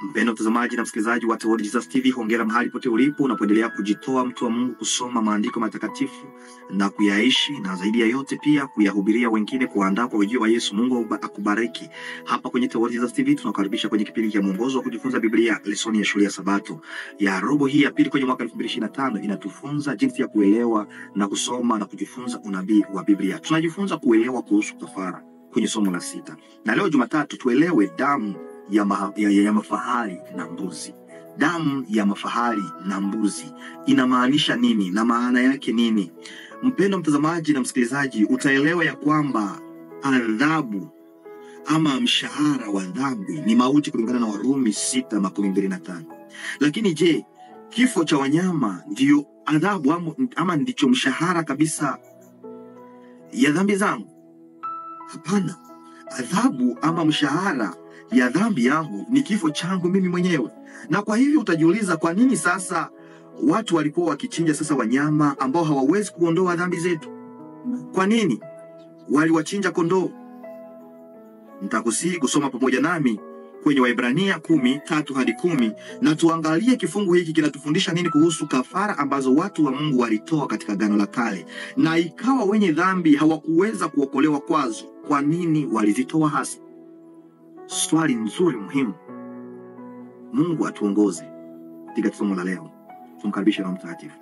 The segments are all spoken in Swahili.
Mpendwa mtazamaji na msikilizaji wa World Jesus TV, hongera mahali pote ulipo unapoendelea kujitoa mtu wa Mungu kusoma maandiko matakatifu na kuyaishi, na zaidi ya yote pia kuyahubiria wengine, kuandaa kwa ujio wa Yesu. Mungu akubariki. Hapa kwenye World Jesus TV tunakaribisha kwenye kipindi cha mwongozo wa kujifunza Biblia, lesoni ya shule ya Sabato ya robo hii ya pili kwenye mwaka 2025. Inatufunza jinsi ya kuelewa na kusoma na kujifunza unabii wa Biblia. Tunajifunza kuelewa kuhusu kafara kwenye somo la 6. Na leo Jumatatu tuelewe damu ya mafahali na mbuzi. Damu ya mafahali na mbuzi inamaanisha nini na maana yake nini? Mpendwa mtazamaji na msikilizaji, utaelewa ya kwamba adhabu ama mshahara wa dhambi ni mauti kulingana na Warumi 6:25. Lakini je, kifo cha wanyama ndio adhabu ama ndicho mshahara kabisa ya dhambi zangu? Hapana. Adhabu ama mshahara ya dhambi yangu ni kifo changu mimi mwenyewe. Na kwa hivyo utajiuliza, kwa nini sasa watu walikuwa wakichinja sasa wanyama ambao hawawezi kuondoa dhambi zetu? Kwa nini waliwachinja kondoo? Nitakusihi kusoma pamoja nami kwenye Waebrania 10:3-10 na tuangalie kifungu hiki kinatufundisha nini kuhusu kafara ambazo watu wa Mungu walitoa katika Agano la Kale, na ikawa wenye dhambi hawakuweza kuokolewa kwazo. Kwa nini walizitoa hasa? Swali nzuri muhimu. Mungu atuongoze katika somo la leo. Tumkaribishe Roho Mtakatifu.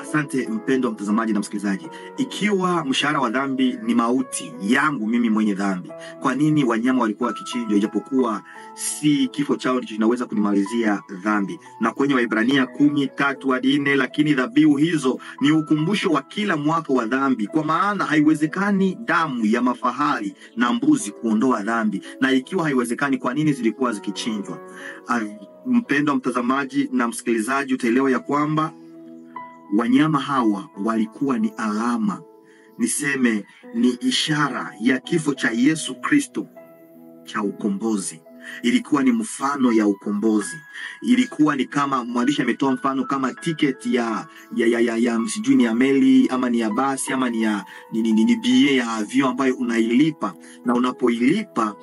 Asante mpendwa mtazamaji na msikilizaji. Ikiwa mshahara wa dhambi ni mauti yangu mimi mwenye dhambi, kwa nini wanyama walikuwa wakichinjwa ijapokuwa si kifo chao ndicho kinaweza kunimalizia dhambi? Na kwenye Waebrania 10:3-4, lakini dhabihu hizo ni ukumbusho wa kila mwaka wa dhambi, kwa maana haiwezekani damu ya mafahali na mbuzi kuondoa dhambi. Na ikiwa haiwezekani, kwa nini zilikuwa zikichinjwa? Mpendwa mtazamaji na msikilizaji, utaelewa ya kwamba wanyama hawa walikuwa ni alama, niseme ni ishara ya kifo cha Yesu Kristo cha ukombozi. Ilikuwa ni mfano ya ukombozi. Ilikuwa ni kama mwandishi ametoa mfano kama tiketi ya msijui ni ya meli ama ni ya basi ama ni bie ya avion ambayo unailipa, na unapoilipa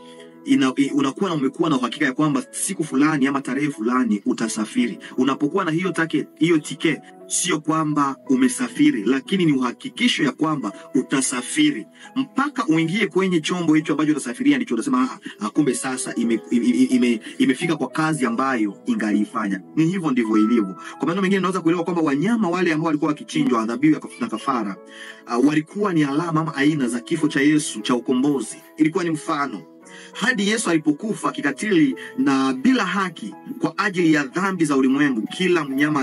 unakuwa na umekuwa na uhakika ya kwamba siku fulani ama tarehe fulani utasafiri. Unapokuwa na hiyo ticket, sio kwamba umesafiri, lakini ni uhakikisho ya kwamba utasafiri. Mpaka uingie kwenye chombo hicho ambacho utasafiria ndicho utasema kumbe sasa imefika kwa kazi ambayo ingalifanya. Ni hivyo ndivyo ilivyo. Kwa maana mengine naweza kuelewa kwamba wanyama wale ambao walikuwa wakichinjwa dhabihu ya kafara walikuwa ni alama ama aina za kifo cha Yesu cha ukombozi. Ilikuwa ni mfano hadi Yesu alipokufa kikatili na bila haki kwa ajili ya dhambi za ulimwengu. Kila mnyama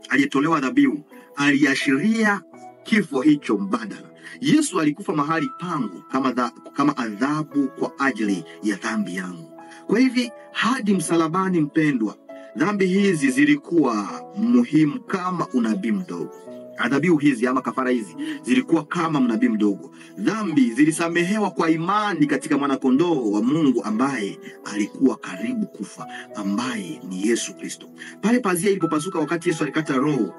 aliyetolewa dhabihu aliashiria kifo hicho mbadala. Yesu alikufa mahali pangu kama adhabu kwa ajili ya dhambi yangu. Kwa hivi hadi msalabani, mpendwa, dhambi hizi zilikuwa muhimu kama unabii mdogo. Adhabu hizi ama kafara hizi zilikuwa kama mnabii mdogo. Dhambi zilisamehewa kwa imani katika mwana kondoo wa Mungu ambaye alikuwa karibu kufa, ambaye ni Yesu Kristo. Pale pazia ilipopasuka wakati Yesu alikata roho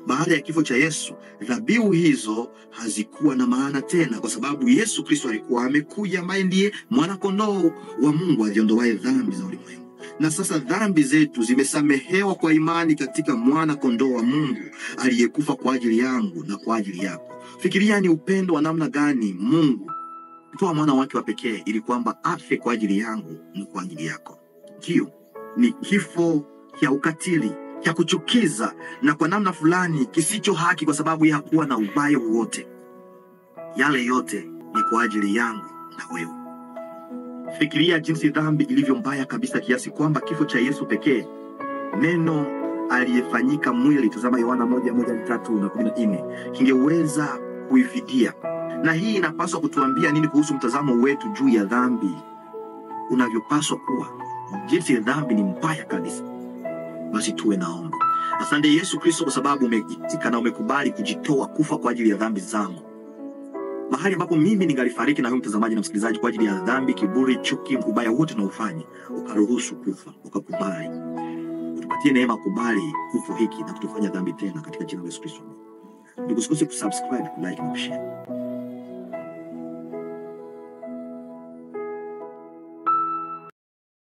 baada ya kifo cha Yesu, dhabihu hizo hazikuwa na maana tena, kwa sababu Yesu Kristo alikuwa amekuja, ambaye ndiye mwana kondoo wa Mungu aliondoaye dhambi za ulimwengu. Na sasa dhambi zetu zimesamehewa kwa imani katika mwana kondoo wa Mungu aliyekufa kwa ajili yangu na kwa ajili yako. Fikiria ni upendo wa namna gani Mungu kutoa mwana wake wa pekee ili kwamba afe kwa ajili yangu na kwa ajili yako. Hiyo ni kifo cha ukatili, cha kuchukiza, na kwa namna fulani kisicho haki, kwa sababu ya kuwa na ubaya wote. Yale yote ni kwa ajili yangu na wewe. Fikiria jinsi dhambi ilivyo mbaya kabisa kiasi kwamba kifo cha Yesu pekee, neno aliyefanyika mwili, tazama Yohana 1:3-14, kingeweza kuifidia. Na hii inapaswa kutuambia nini kuhusu mtazamo wetu juu ya dhambi unavyopaswa kuwa? Jinsi dhambi ni mbaya kabisa. Basi tuwe na ombi. Asante Yesu Kristo kwa sababu umeitika na umekubali kujitoa kufa kwa ajili ya dhambi zangu. Mahali ambapo mimi ningalifariki na wewe mtazamaji na msikilizaji kwa ajili ya dhambi, kiburi, chuki, ubaya wote na ufanye, ukaruhusu kufa, ukakubali. tupatie neema kubali kifo hiki na kutufanya dhambi tena katika jina la Yesu Kristo. Ndugu, usikose kusubscribe, like na kushare.